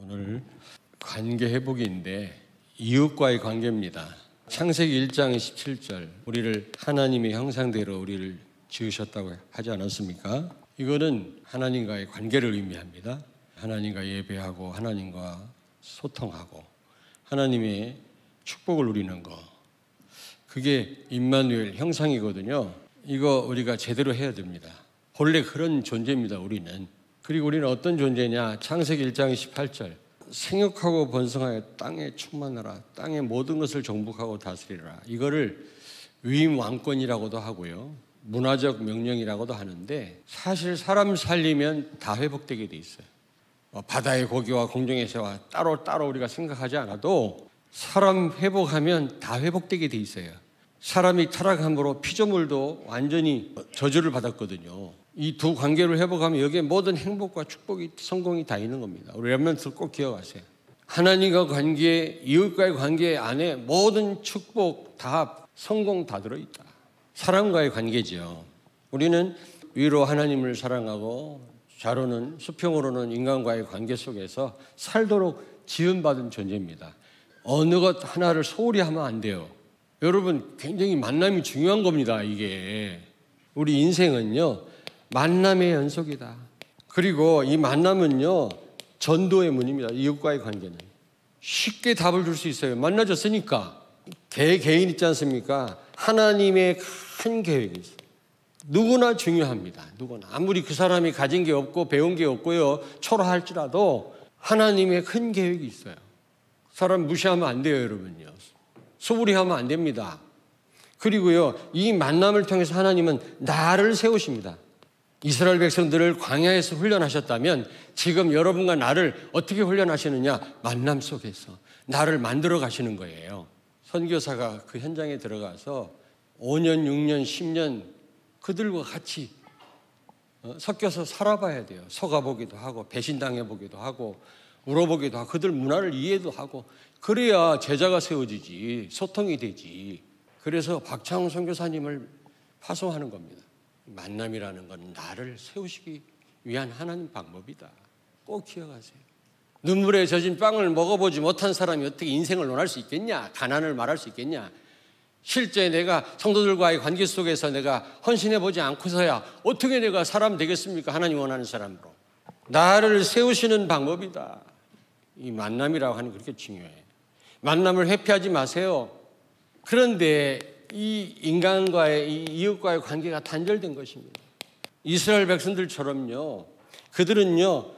오늘 관계 회복인데 이웃과의 관계입니다. 창세기 1장 17절 우리를 하나님의 형상대로 우리를 지으셨다고 하지 않았습니까? 이거는 하나님과의 관계를 의미합니다. 하나님과 예배하고 하나님과 소통하고 하나님의 축복을 누리는 거, 그게 임마누엘 형상이거든요. 이거 우리가 제대로 해야 됩니다. 본래 그런 존재입니다, 우리는. 그리고 우리는 어떤 존재냐? 창세기 1장 18절 생육하고 번성하여 땅에 충만하라, 땅의 모든 것을 정복하고 다스리라. 이거를 위임 왕권이라고도 하고요, 문화적 명령이라고도 하는데, 사실 사람 살리면 다 회복되게 돼 있어요. 바다의 고기와 공중의 새와 따로 우리가 생각하지 않아도 사람 회복하면 다 회복되게 돼 있어요. 사람이 타락함으로 피조물도 완전히 저주를 받았거든요. 이 두 관계를 회복하면 여기에 모든 행복과 축복이, 성공이 다 있는 겁니다. 우리 렘넌트 꼭 기억하세요. 하나님과 관계, 이웃과의 관계 안에 모든 축복, 다 성공 다 들어있다. 사람과의 관계죠. 우리는 위로 하나님을 사랑하고 좌로는, 수평으로는 인간과의 관계 속에서 살도록 지음받은 존재입니다. 어느 것 하나를 소홀히 하면 안 돼요. 여러분, 굉장히 만남이 중요한 겁니다. 이게 우리 인생은요, 만남의 연속이다. 그리고 이 만남은요, 전도의 문입니다. 이웃과의 관계는 쉽게 답을 줄 수 있어요. 만나졌으니까. 개인 있지 않습니까? 하나님의 큰 계획이 있어요. 누구나 중요합니다. 누구나. 아무리 그 사람이 가진 게 없고 배운 게 없고요, 초라할지라도 하나님의 큰 계획이 있어요. 사람 무시하면 안 돼요, 여러분요. 소홀히 하면 안 됩니다. 그리고요, 이 만남을 통해서 하나님은 나를 세우십니다. 이스라엘 백성들을 광야에서 훈련하셨다면 지금 여러분과 나를 어떻게 훈련하시느냐? 만남 속에서 나를 만들어 가시는 거예요. 선교사가 그 현장에 들어가서 5년, 6년, 10년 그들과 같이 섞여서 살아봐야 돼요. 속아보기도 하고 배신당해보기도 하고 울어보기도 하고 그들 문화를 이해도 하고, 그래야 제자가 세워지지, 소통이 되지. 그래서 박창훈 선교사님을 파송하는 겁니다. 만남이라는 건 나를 세우시기 위한 하나님 방법이다. 꼭 기억하세요. 눈물에 젖은 빵을 먹어보지 못한 사람이 어떻게 인생을 논할 수 있겠냐? 가난을 말할 수 있겠냐? 실제 내가 성도들과의 관계 속에서 내가 헌신해보지 않고서야 어떻게 내가 사람 되겠습니까? 하나님 원하는 사람으로. 나를 세우시는 방법이다. 이 만남이라고 하는 게 그렇게 중요해. 만남을 회피하지 마세요. 그런데 이 인간과의, 이 이웃과의 관계가 단절된 것입니다. 이스라엘 백성들처럼요, 그들은요,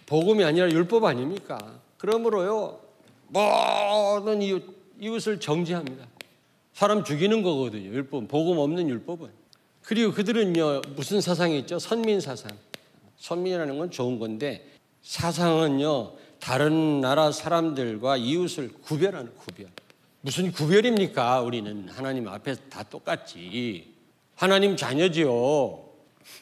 복음이 아니라 율법 아닙니까? 그러므로요, 모든 이웃을 정죄합니다. 사람 죽이는 거거든요, 율법. 복음 없는 율법은. 그리고 그들은요, 무슨 사상이 있죠? 선민 사상. 선민이라는 건 좋은 건데, 사상은요, 다른 나라 사람들과 이웃을 구별하는, 구별. 무슨 구별입니까? 우리는 하나님 앞에서 다 똑같지. 하나님 자녀지요.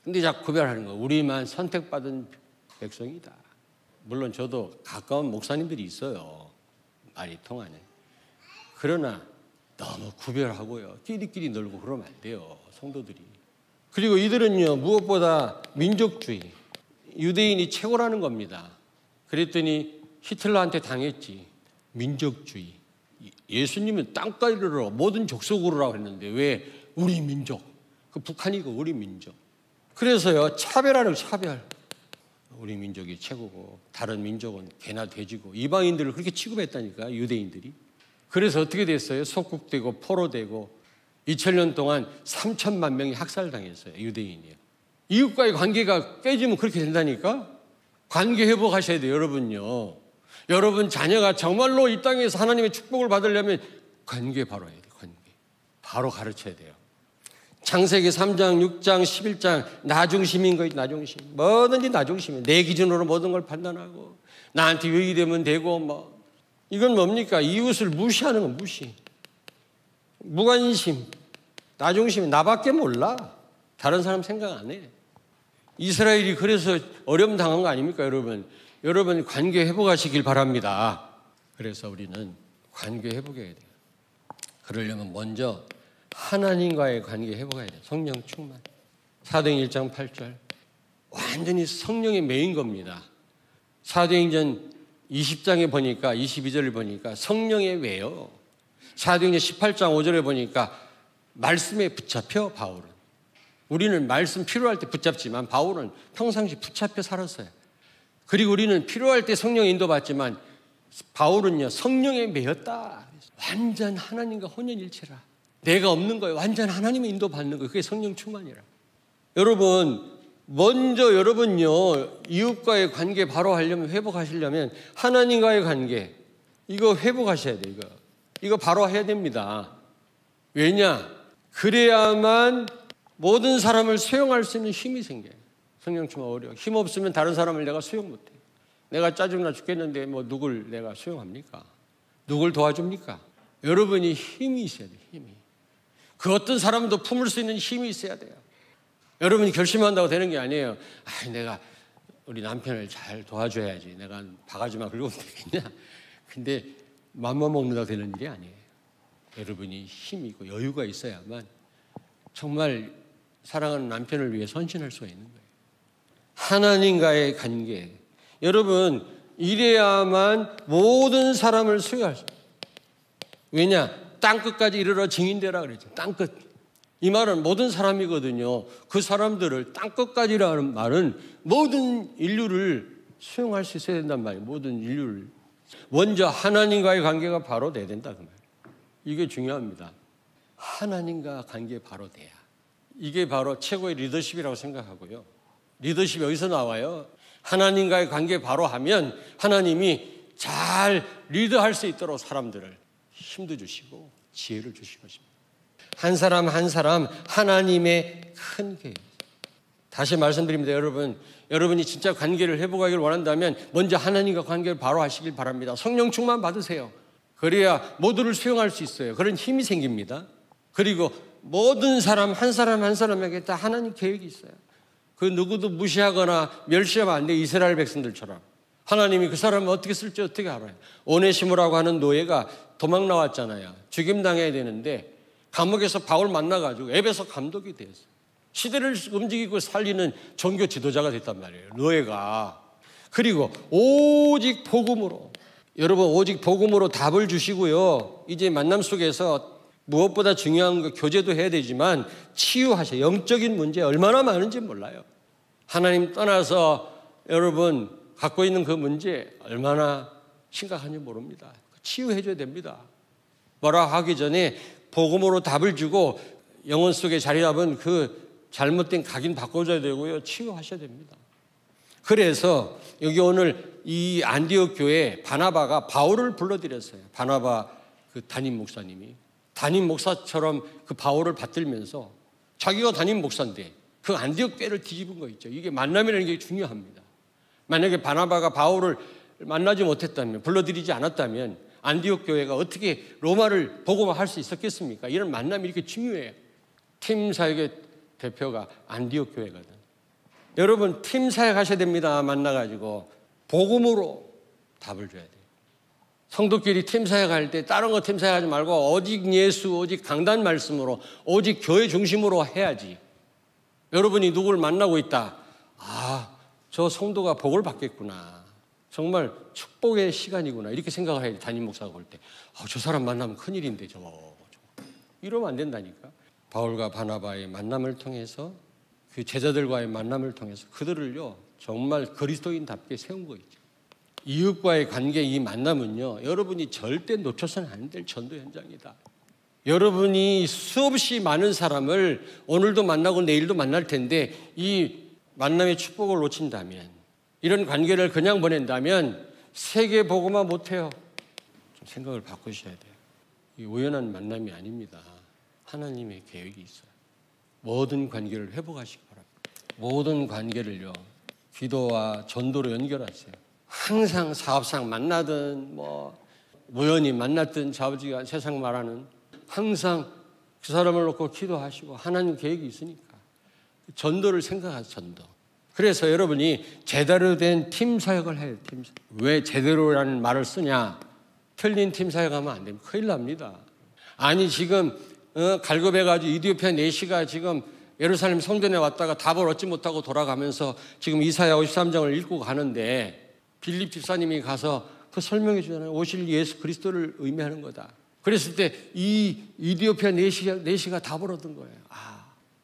근데 자꾸 구별하는 거. 우리만 선택받은 백성이다. 물론 저도 가까운 목사님들이 있어요. 말이 통하네. 그러나 너무 구별하고요, 끼리끼리 놀고 그러면 안 돼요, 성도들이. 그리고 이들은요, 무엇보다 민족주의, 유대인이 최고라는 겁니다. 그랬더니 히틀러한테 당했지. 민족주의. 예수님은 땅가리로 모든 족속으로라고 했는데 왜 우리 민족? 그 북한이고 우리 민족. 그래서요, 차별하는 차별. 우리 민족이 최고고 다른 민족은 개나 돼지고, 이방인들을 그렇게 취급했다니까, 유대인들이. 그래서 어떻게 됐어요? 속국되고 포로되고 2000년 동안 3천만 명이 학살당했어요, 유대인이요. 이웃과의 관계가 깨지면 그렇게 된다니까. 관계 회복하셔야 돼요, 여러분요. 여러분 자녀가 정말로 이 땅에서 하나님의 축복을 받으려면 관계 바로 해야 돼요. 관계 바로 가르쳐야 돼요. 창세기 3장, 6장, 11장 나중심인 거예요. 나중심. 뭐든지 나중심이에요. 내 기준으로 모든 걸 판단하고 나한테 유익이 되면 되고, 뭐 이건 뭡니까? 이웃을 무시하는 건 무시. 무관심, 나중심이. 나밖에 몰라. 다른 사람 생각 안 해. 이스라엘이 그래서 어려움 당한 거 아닙니까, 여러분? 여러분 관계 회복하시길 바랍니다. 그래서 우리는 관계 회복해야 돼요. 그러려면 먼저 하나님과의 관계 회복해야 돼요. 성령 충만. 사도행 1장 8절 완전히 성령에 매인 겁니다. 사도행전 20장에 보니까 22절을 보니까 성령의 외요. 사도행전 18장 5절에 보니까 말씀에 붙잡혀 바울은. 우리는 말씀 필요할 때 붙잡지만 바울은 평상시 붙잡혀 살았어요. 그리고 우리는 필요할 때 성령 인도받지만 바울은요 성령에 매였다. 완전 하나님과 혼연일체라. 내가 없는 거예요. 완전 하나님의 인도받는 거예요. 그게 성령 충만이라. 여러분 먼저 여러분요 이웃과의 관계 바로 하려면 회복하시려면 하나님과의 관계 이거 회복하셔야 돼요. 이거 바로 해야 됩니다. 왜냐? 그래야만 모든 사람을 수용할 수 있는 힘이 생겨요. 성령 충만 어려워. 힘 없으면 다른 사람을 내가 수용 못해. 내가 짜증나 죽겠는데 뭐 누굴 내가 수용합니까? 누굴 도와줍니까? 여러분이 힘이 있어야 돼요. 힘이. 그 어떤 사람도 품을 수 있는 힘이 있어야 돼요. 여러분이 결심한다고 되는 게 아니에요. 내가 우리 남편을 잘 도와줘야지. 내가 바가지만 긁으면 되겠냐? 근데 맘만 먹는다고 되는 일이 아니에요. 여러분이 힘이 있고 여유가 있어야만 정말 사랑하는 남편을 위해 선신할 수가 있는 거예요. 하나님과의 관계. 여러분 이래야만 모든 사람을 수용할 수 있어요. 왜냐? 땅끝까지 이르러 증인되라 그랬죠. 땅끝. 이 말은 모든 사람이거든요. 그 사람들을 땅끝까지라는 말은 모든 인류를 수용할 수 있어야 된단 말이에요. 모든 인류를. 먼저 하나님과의 관계가 바로 돼야 된다 그 말이에요. 이게 중요합니다. 하나님과 관계 바로 돼야. 이게 바로 최고의 리더십이라고 생각하고요. 리더십이 어디서 나와요? 하나님과의 관계 바로 하면 하나님이 잘 리더할 수 있도록 사람들을 힘도 주시고 지혜를 주실 것입니다. 한 사람 한 사람 하나님의 큰 계획. 다시 말씀드립니다. 여러분이 진짜 관계를 회복하기를 원한다면 먼저 하나님과 관계를 바로 하시길 바랍니다. 성령 충만 받으세요. 그래야 모두를 수용할 수 있어요. 그런 힘이 생깁니다. 그리고 모든 사람 한 사람에게 다 하나님 계획이 있어요. 그 누구도 무시하거나 멸시하면 안 돼요. 이스라엘 백성들처럼. 하나님이 그 사람을 어떻게 쓸지 어떻게 알아요. 오네시모라고 하는 노예가 도망 나왔잖아요. 죽임당해야 되는데 감옥에서 바울 만나가지고 에베소 감독이 됐어요. 시대를 움직이고 살리는 종교 지도자가 됐단 말이에요. 노예가. 그리고 오직 복음으로. 여러분 오직 복음으로 답을 주시고요. 이제 만남 속에서 무엇보다 중요한 거 교제도 해야 되지만 치유하셔. 영적인 문제 얼마나 많은지 몰라요. 하나님 떠나서 여러분 갖고 있는 그 문제 얼마나 심각한지 모릅니다. 치유해 줘야 됩니다. 뭐라 하기 전에 복음으로 답을 주고 영혼 속에 자리 잡은 그 잘못된 각인 바꿔줘야 되고요. 치유하셔야 됩니다. 그래서 여기 오늘 이 안디옥 교회 바나바가 바울을 불러들였어요. 바나바 그 담임 목사님이. 담임 목사처럼 그 바울을 받들면서 자기가 담임 목사인데 그 안디옥 교회를 뒤집은 거 있죠. 이게 만남이라는 게 중요합니다. 만약에 바나바가 바울을 만나지 못했다면, 불러들이지 않았다면 안디옥 교회가 어떻게 로마를 복음화할 수 있었겠습니까? 이런 만남이 이렇게 중요해요. 팀 사역의 대표가 안디옥 교회거든. 여러분 팀 사역하셔야 됩니다. 만나가지고 복음으로 답을 줘야 돼요. 성도끼리 팀 사역할 때 다른 거 팀 사역하지 말고 오직 예수, 오직 강단 말씀으로, 오직 교회 중심으로 해야지. 여러분이 누구를 만나고 있다. 저 성도가 복을 받겠구나. 정말 축복의 시간이구나. 이렇게 생각을 해야지. 담임 목사가 볼 때. 저 사람 만나면 큰일인데 저거. 이러면 안 된다니까. 바울과 바나바의 만남을 통해서 그 제자들과의 만남을 통해서 그들을요 정말 그리스도인답게 세운 거 있죠. 이웃과의 관계 이 만남은요 여러분이 절대 놓쳐서는 안 될 전도 현장이다. 여러분이 수없이 많은 사람을 오늘도 만나고 내일도 만날 텐데 이 만남의 축복을 놓친다면, 이런 관계를 그냥 보낸다면 세계 복음화 못해요. 좀 생각을 바꾸셔야 돼요. 이 우연한 만남이 아닙니다. 하나님의 계획이 있어요. 모든 관계를 회복하시기 바랍니다. 모든 관계를요 기도와 전도로 연결하세요. 항상 사업상 만나든 뭐 우연히 만났든 자우지가 세상 말하는 항상 그 사람을 놓고 기도하시고 하나님 계획이 있으니까 전도를 생각하세요. 전도. 그래서 여러분이 제대로 된 팀 사역을 해요. 팀 사역. 왜 제대로라는 말을 쓰냐? 틀린 팀 사역하면 안 됩니다. 큰일 납니다. 아니 지금 갈급해가지고 이디오피아 내시가 지금 예루살렘 성전에 왔다가 답을 얻지 못하고 돌아가면서 지금 이사야 53장을 읽고 가는데 빌립 집사님이 가서 그 설명해 주잖아요. 오실 예수 그리스도를 의미하는 거다. 그랬을 때 이 이디오피아 내시가 다 벌어든 거예요.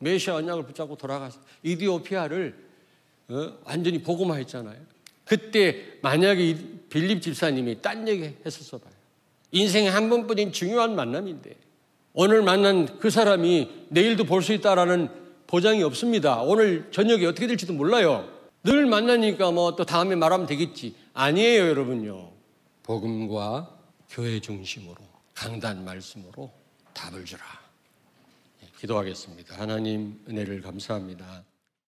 메시아 언약을 붙잡고 돌아가서 이디오피아를 완전히 복음화했잖아요. 그때 만약에 빌립 집사님이 딴 얘기 했었어 봐요. 인생에 한 번뿐인 중요한 만남인데 오늘 만난 그 사람이 내일도 볼 수 있다라는 보장이 없습니다. 오늘 저녁에 어떻게 될지도 몰라요. 늘 만나니까 뭐 또 다음에 말하면 되겠지. 아니에요, 여러분요. 복음과 교회 중심으로 강단 말씀으로 답을 주라. 기도하겠습니다. 하나님 은혜를 감사합니다.